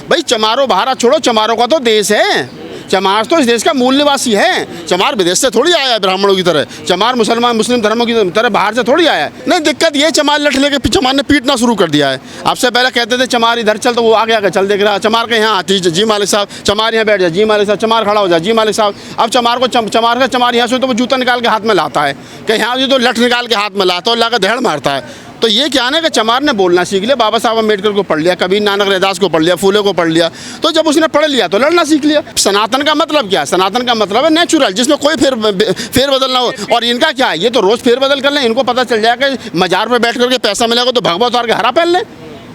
भाई चमारो भारत छोड़ो, चमारों का तो देश है। चमार तो इस देश का मूल निवासी है। चमार विदेश से थोड़ी आया है ब्राह्मणों की तरह, चमार मुस्लिम धर्मों की तरह बाहर से थोड़ी आया है। नहीं, दिक्कत ये चमार लठ लेके चमार ने पीटना शुरू कर दिया है। आपसे पहले कहते थे चमार इधर चल, तो वो आगे आगे चल देख रहा, चमार के यहाँ आती जी मालिक साहब, चमार यहाँ बैठ जाए, जी मालिक साहब, चमार खड़ा हो जाए, जी मालिक साहब। अब चमार यहाँ से तो वो जूता निकाल के हाथ में लाता है कि यहाँ से तो लठ निकाल के हाथ में लाता है और लाकर धड़ मारता है। तो ये क्या है कि चमार ने बोलना सीख लिया, बाबा साहब अम्बेडकर को पढ़ लिया, कबीर नानक रैदास को पढ़ लिया, फूले को पढ़ लिया। तो जब उसने पढ़ लिया तो लड़ना सीख लिया। सनातन का मतलब क्या है? सनातन का मतलब है नेचुरल, जिसमें कोई फेरबदल ना हो। और इनका क्या है? ये तो रोज़ फेरबदल कर लें, इनको पता चल जाएगा मजार पर बैठ करके पैसा मिलेगा तो भगवा उतार के हरा पहन लें।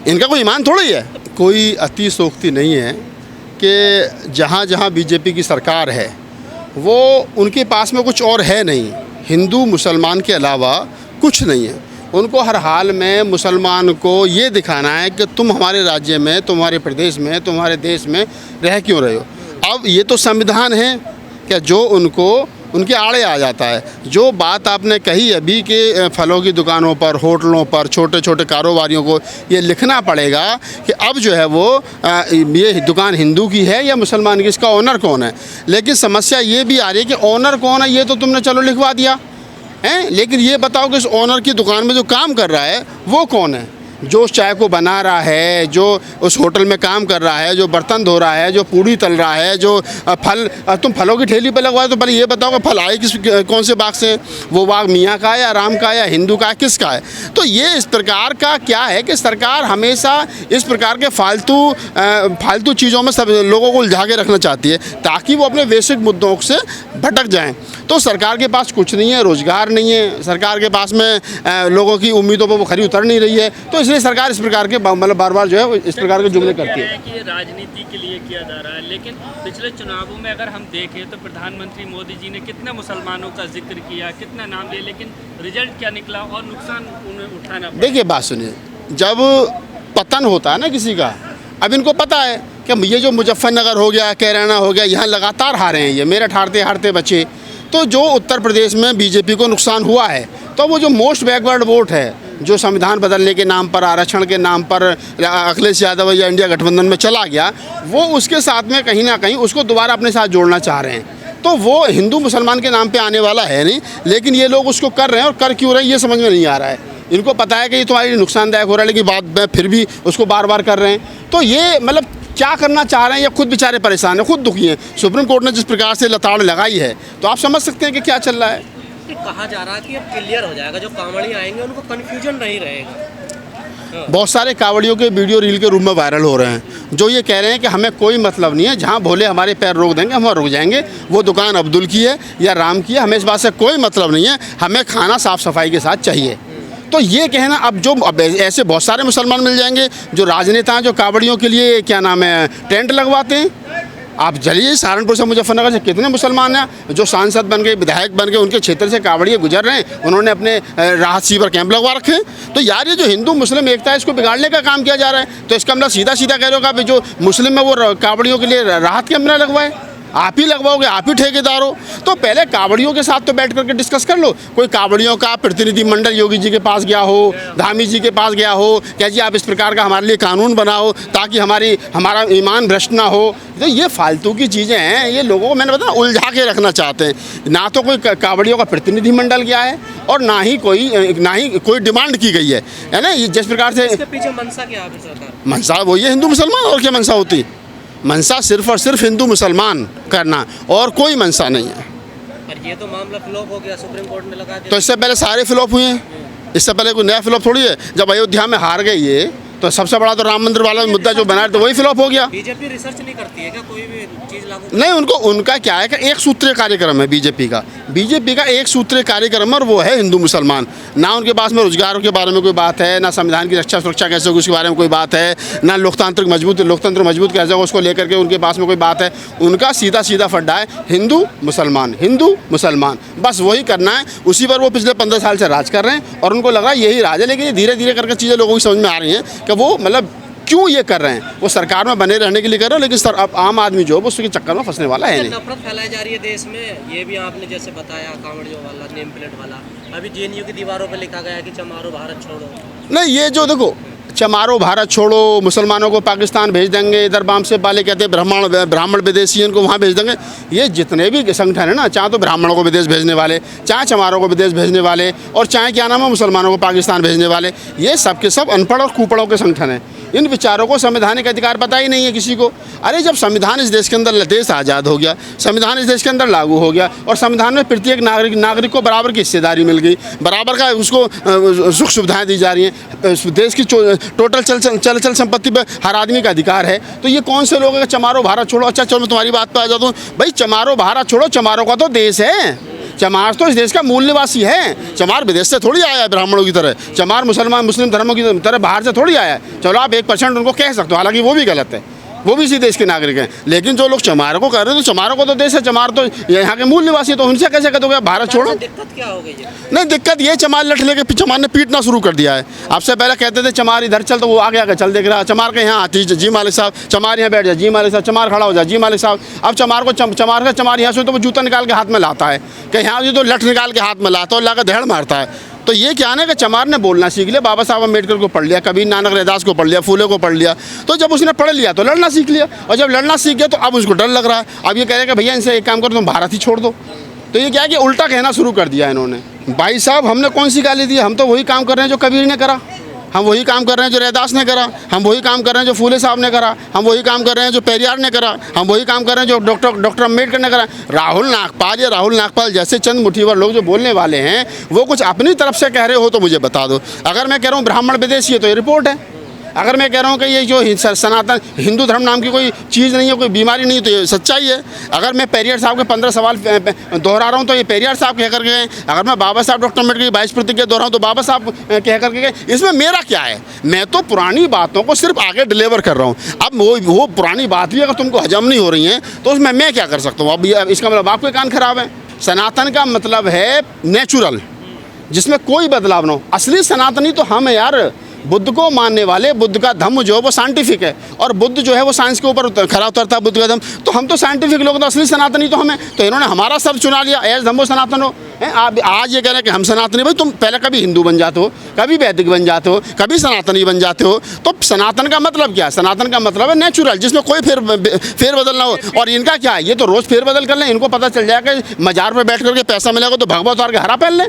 इनका कोई ईमान थोड़ी है। कोई अतिशयोक्ति नहीं है कि जहाँ जहाँ बीजेपी की सरकार है वो उनके पास में कुछ और है नहीं, हिंदू मुसलमान के अलावा कुछ नहीं है। उनको हर हाल में मुसलमान को ये दिखाना है कि तुम हमारे राज्य में, तुम्हारे प्रदेश में, तुम्हारे देश में रह क्यों रहे हो। अब ये तो संविधान है क्या जो उनको उनके आड़े आ जाता है। जो बात आपने कही अभी कि फलों की दुकानों पर, होटलों पर, छोटे छोटे कारोबारियों को ये लिखना पड़ेगा कि अब जो है वो ये दुकान हिंदू की है या मुसलमान की, इसका ओनर कौन है। लेकिन समस्या ये भी आ रही है कि ओनर कौन है ये तो तुमने चलो लिखवा दिया हैं, लेकिन ये बताओ कि इस ओनर की दुकान में जो काम कर रहा है वो कौन है? जो उस चाय को बना रहा है, जो उस होटल में काम कर रहा है, जो बर्तन धो रहा है, जो पूड़ी तल रहा है, जो फल, तुम फलों की ठेली पे लगवाए तो पहले ये बताओ कि फल आए कौन से बाग से? वो बाग मियाँ का है या राम का है या हिंदू का है, किसका है? तो ये इस प्रकार का क्या है कि सरकार हमेशा इस प्रकार के फालतू चीज़ों में सब लोगों को उलझा के रखना चाहती है ताकि वो अपने बेसिक मुद्दों से भटक जाएँ। तो सरकार के पास कुछ नहीं है, रोज़गार नहीं है, सरकार के पास में लोगों की उम्मीदों पर वो खरी उतर नहीं रही है। तो इसलिए सरकार इस प्रकार के मतलब बार जो है इस प्रकार के जुमले करती है कि ये राजनीति के लिए किया जा रहा है। लेकिन पिछले चुनावों में अगर हम देखें तो प्रधानमंत्री मोदी जी ने कितने मुसलमानों का जिक्र किया, कितना नाम लिया, लेकिन रिजल्ट क्या निकला और नुकसान उन्हें उठाना पड़ा। देखिए बात सुनिए, जब पतन होता है ना किसी का, अब इनको पता है कि ये जो मुजफ्फरनगर हो गया, कैराना हो गया, यहाँ लगातार हारे हैं ये, मेरठ हारते बचे। तो जो उत्तर प्रदेश में बीजेपी को नुकसान हुआ है, तो वो जो मोस्ट बैकवर्ड वोट है, जो संविधान बदलने के नाम पर, आरक्षण के नाम पर अखिलेश यादव या इंडिया गठबंधन में चला गया, वो उसके साथ में कहीं ना कहीं उसको दोबारा अपने साथ जोड़ना चाह रहे हैं। तो वो हिंदू मुसलमान के नाम पे आने वाला है नहीं, लेकिन ये लोग उसको कर रहे हैं और कर क्यों रहे हैं ये समझ में नहीं आ रहा है। इनको पता है कि ये तुम्हारे लिए नुकसानदायक हो रहा है, लेकिन बाद में फिर भी उसको बार बार कर रहे हैं। तो ये मतलब क्या करना चाह रहे हैं, या खुद बेचारे परेशान हैं, खुद दुखी हैं। सुप्रीम कोर्ट ने जिस प्रकार से लताड़ लगाई है तो आप समझ सकते हैं कि क्या चल रहा है। कहा जा रहा है कि अब क्लियर हो जाएगा, जो कांवड़ी आएंगे उनको कन्फ्यूजन नहीं रहेगा। बहुत सारे कांवड़ियों के वीडियो रील के रूप में वायरल हो रहे हैं जो ये कह रहे हैं कि हमें कोई मतलब नहीं है, जहाँ भोले हमारे पैर रोक देंगे हम रुक जाएंगे। वो दुकान अब्दुल की है या राम की है, हमें इस बात से कोई मतलब नहीं है, हमें खाना साफ़ सफाई के साथ चाहिए। तो ये कहना अब ऐसे बहुत सारे मुसलमान मिल जाएंगे जो राजनेता हैं, जो कांवड़ियों के लिए क्या नाम है टेंट लगवाते हैं। आप चलिए सहारनपुर से मुजफ्फरनगर से कितने मुसलमान हैं जो सांसद बन गए, विधायक बन गए, उनके क्षेत्र से कांवड़िए गुजर रहे हैं, उन्होंने अपने राहत शिविर कैंप लगवा रखे हैं। तो यार ये जो हिंदू मुस्लिम एकता है इसको बिगाड़ने का काम किया जा रहा है। तो इसका मतलब सीधा कह रहे हो कि जो मुस्लिम है वो कांवड़ियों के लिए राहत कैंप ना लगवाए, आप ही लगवाओगे, आप ही ठेकेदार हो। तो पहले कांवड़ियों के साथ तो बैठ करके डिस्कस कर लो। कोई कांवड़ियों का प्रतिनिधिमंडल योगी जी के पास गया हो, धामी जी के पास गया हो, क्या जी आप इस प्रकार का हमारे लिए कानून बनाओ ताकि हमारा ईमान भ्रष्ट ना हो। तो ये फालतू की चीज़ें हैं, ये लोगों को मैंने बताया उलझा के रखना चाहते हैं। ना तो कोई कांवड़ियों का प्रतिनिधिमंडल गया है और ना ही कोई डिमांड की गई है ना। ये जिस प्रकार से इसके पीछे मनसा क्या है सरकार? मनसा वो ये हिंदू मुसलमान, और क्या मनसा होती? मनसा सिर्फ और सिर्फ हिंदू मुसलमान करना, और कोई मनसा नहीं है। पर ये तो मामला फ्लॉप हो गया, सुप्रीम कोर्ट ने लगा दिया। तो इससे पहले सारे फ्लॉप हुए हैं, इससे पहले कोई नया फ्लॉप थोड़ी है। जब अयोध्या में हार गई ये तो सबसे बड़ा तो राम मंदिर वाला मुद्दा जो बनाया तो वही फ्लॉप हो गया। बीजेपी रिसर्च नहीं करती है क्या कोई भी चीज़ लागू? नहीं, उनका क्या है कि एक सूत्रीय कार्यक्रम है बीजेपी का एक सूत्रीय कार्यक्रम, और वो है हिंदू मुसलमान। ना उनके पास में रोजगारों के बारे में कोई बात है, ना संविधान की रक्षा सुरक्षा कैसे होगी उसके बारे में कोई बात है, ना लोकतंत्र मजबूत कैसे होगा उसको लेकर के उनके पास में कोई बात है। उनका सीधा फड्डा है हिंदू मुसलमान, बस वही करना है। उसी पर वो पिछले 15 साल से राज कर रहे हैं और उनको लग रहा है यही राज है। लेकिन ये धीरे धीरे करके चीज़ें लोगों की समझ में आ रही हैं कि वो मतलब क्यों ये कर रहे हैं। वो सरकार में बने रहने के लिए कर रहे हैं, लेकिन अब आम आदमी जो है उसके चक्कर में फंसने वाला है नहीं। नफरत फैलाई जा रही है देश में, ये भी आपने जैसे बताया कांवड़ियों वाला नेम प्लेट वाला। अभी जेएनयू की दीवारों पर लिखा गया है कि चमारो भारत छोड़ो। नहीं, ये जो देखो चमारो भारत छोड़ो, मुसलमानों को पाकिस्तान भेज देंगे, इधर बाम से वाले कहते हैं ब्राह्मण विदेशी इनको वहाँ भेज देंगे। ये जितने भी संगठन है ना, चाहे तो ब्राह्मणों को विदेश भेजने वाले, चाहे चमारों को विदेश भेजने वाले, और चाहे क्या नाम है मुसलमानों को पाकिस्तान भेजने वाले, ये सब के सब अनपढ़ और कुपड़ों के संगठन हैं। इन विचारों को संवैधानिक अधिकार पता ही नहीं है किसी को। अरे जब संविधान इस देश के अंदर देश आज़ाद हो गया, संविधान इस देश के अंदर लागू हो गया और संविधान में प्रत्येक नागरिक को बराबर की हिस्सेदारी मिल गई, बराबर का उसको सुख सुविधाएं दी जा रही हैं, देश की टोटल चल संपत्ति पर हर आदमी का अधिकार है, तो ये कौन से लोग हैं चमारो भारत छोड़ो। अच्छा चलो मैं तुम्हारी बात पर आ जाता हूँ भाई, चमारो भारत छोड़ो, चमारों का तो देश है, चमार तो इस देश का मूल निवासी है। चमार विदेश से थोड़ी आया है ब्राह्मणों की तरह, चमार मुस्लिम धर्मों की तरह बाहर से थोड़ी आया है। चलो आप 1% उनको कह सकते हो, हालांकि वो भी गलत है, वो भी इसी देश के नागरिक हैं, लेकिन जो लोग चमारों को कर रहे हैं तो चमारों को तो देश है, चमार तो यहाँ के मूल निवासी है, तो उनसे कैसे कहते हो भारत छोड़ो। दिक्कत क्या हो गई है? नहीं दिक्कत ये, चमार लठ लेके चमार ने पीटना शुरू कर दिया है। आपसे पहले कहते थे चमार इधर चल, तो वो आगे आगे चल देख रहा, चमार के यहाँ आती जी मालिक साहब, चमार यहाँ बैठ जाए जी मालिक साहब, चमार खड़ा हो जाए जी मालिक साहब। अब चमार यहाँ से तो वो जूता निकाल के हाथ में लाता है कि यहाँ से तो लठ निकाल के हाथ में लाता है और लाकर धड़ मारता है। तो ये क्या है कि चमार ने बोलना सीख लिया, बाबा साहब अम्बेडकर को पढ़ लिया, कबीर नानक रैदास को पढ़ लिया, फूले को पढ़ लिया, तो जब उसने पढ़ लिया तो लड़ना सीख लिया, और जब लड़ना सीख गया तो अब उसको डर लग रहा है। अब ये कह रहे हैं कि भैया इनसे एक काम करो, तुम भारत ही छोड़ दो। तो ये क्या है कि उल्टा कहना शुरू कर दिया इन्होंने। भाई साहब हमने कौन सी गाली दी, हम तो वही काम कर रहे हैं जो कबीर ने करा, हम वही काम कर रहे हैं जो रैदास ने करा, हम वही काम कर रहे हैं जो फूले साहब ने करा, हम वही काम कर रहे हैं जो पेरियार ने करा, हम वही काम कर रहे हैं जो डॉक्टर अम्बेडकर ने करा। राहुल नागपाल जैसे चंद मुठीवर लोग जो बोलने वाले हैं, वो कुछ अपनी तरफ से कह रहे हो तो मुझे बता दो। अगर मैं कह रहा हूँ ब्राह्मण विदेशी है तो ये रिपोर्ट है, अगर मैं कह रहा हूँ कि ये जो सनातन हिंदू धर्म नाम की कोई चीज़ नहीं है, कोई बीमारी नहीं है, तो ये सच्चाई है। अगर मैं पेरियार साहब के 15 सवाल दोहरा रहा हूँ तो ये पेरियार साहब कह करके गए। अगर मैं बाबा साहब डॉक्टर अम्बेडकर की 22 प्रतिज्ञा दोहरा हूँ तो बाबा साहब कह करके गए। इसमें मेरा क्या है, मैं तो पुरानी बातों को सिर्फ आगे डिलीवर कर रहा हूँ। अब वो पुरानी बात भी अगर तुमको हजम नहीं हो रही है तो उसमें मैं क्या कर सकता हूँ। अब इसका मतलब आपके कान खराब है। सनातन का मतलब है नेचुरल, जिसमें कोई बदलाव ना हो। असली सनातनी तो हम है यार, बुद्ध को मानने वाले। बुद्ध का धम्म जो है वो साइंटिफिक है, और बुद्ध जो है वो साइंस के ऊपर खरा उतरता है बुद्ध का धम्म। तो हम तो साइंटिफिक लोग, तो असली सनातनी तो हमें, तो इन्होंने हमारा सब चुना लिया, एज धम्मो सनातन हो। आप आज ये कह रहे हैं कि हम सनातनी, भाई तुम पहले कभी हिंदू बन जाते हो, कभी वैदिक बन जाते हो, कभी सनातनी बन जाते हो। तो सनातन का मतलब क्या है? सनातन का मतलब है नेचुरल, जिसमें कोई फेरबदल ना हो। और इनका क्या है, ये तो रोज़ फेरबदल कर लें, इनको पता चल जाएगा मजार पर बैठ करके पैसा मिलेगा तो भगवा उतार के हरा पहन लें।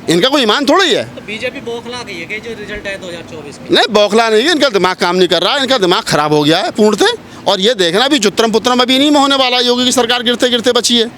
इनका कोई ईमान थोड़ी है। तो बीजेपी बौखला गई है कि जो रिजल्ट है 2024 में? नहीं बौखला नहीं है, इनका दिमाग काम नहीं कर रहा है, इनका दिमाग खराब हो गया है पूर्णतः। और ये देखना भी जुत्रम पुत्रम अभी नहीं होने वाला, योगी की सरकार गिरते गिरते बची है।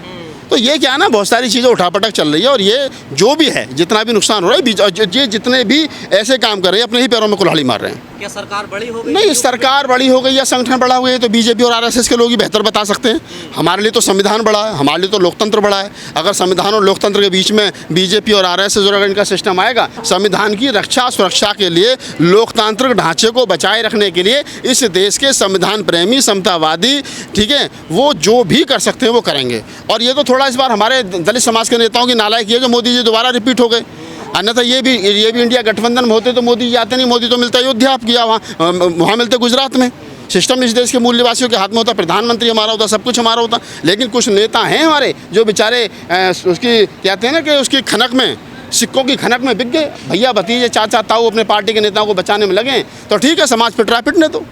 तो ये क्या है ना, बहुत सारी चीज़ें उठापटक चल रही है, और ये जो भी है, जितना भी नुकसान हो रहा है, ये जितने भी ऐसे काम कर रहे हैं अपने ही पैरों में कुल्हाड़ी मार रहे हैं। क्या सरकार बड़ी हो गई? नहीं, सरकार बड़ी हो गई या संगठन बड़ा हो गया तो बीजेपी और आरएसएस के लोग ही बेहतर बता सकते हैं। हमारे लिए तो संविधान बड़ा है, हमारे लिए तो लोकतंत्र बड़ा है। अगर संविधान और लोकतंत्र के बीच में बीजेपी और आरएसएस और अगर इनका सिस्टम आएगा, संविधान की रक्षा सुरक्षा के लिए, लोकतांत्रिक ढांचे को बचाए रखने के लिए इस देश के संविधान प्रेमी, समतावादी, ठीक है, वो जो भी कर सकते हैं वो करेंगे। और ये तो थोड़ा इस बार हमारे दलित समाज के नेताओं की नालायकी है कि मोदी जी दोबारा रिपीट हो गए, अन्यथा ये भी इंडिया गठबंधन में होते तो मोदी जी आते नहीं। मोदी तो मिलता अयोध्या आप किया, वहाँ मिलते गुजरात में। सिस्टम इस देश के मूल निवासियों के हाथ में होता, प्रधानमंत्री हमारा होता, सब कुछ हमारा होता। लेकिन कुछ नेता हैं हमारे जो बेचारे उसकी कहते हैं ना कि उसकी खनक में, सिक्कों की खनक में बिक गए। भैया भतीजे चाचा ताऊ अपने पार्टी के नेताओं को बचाने में लगे, तो ठीक है, समाज पिट रहा है, पिटने दो।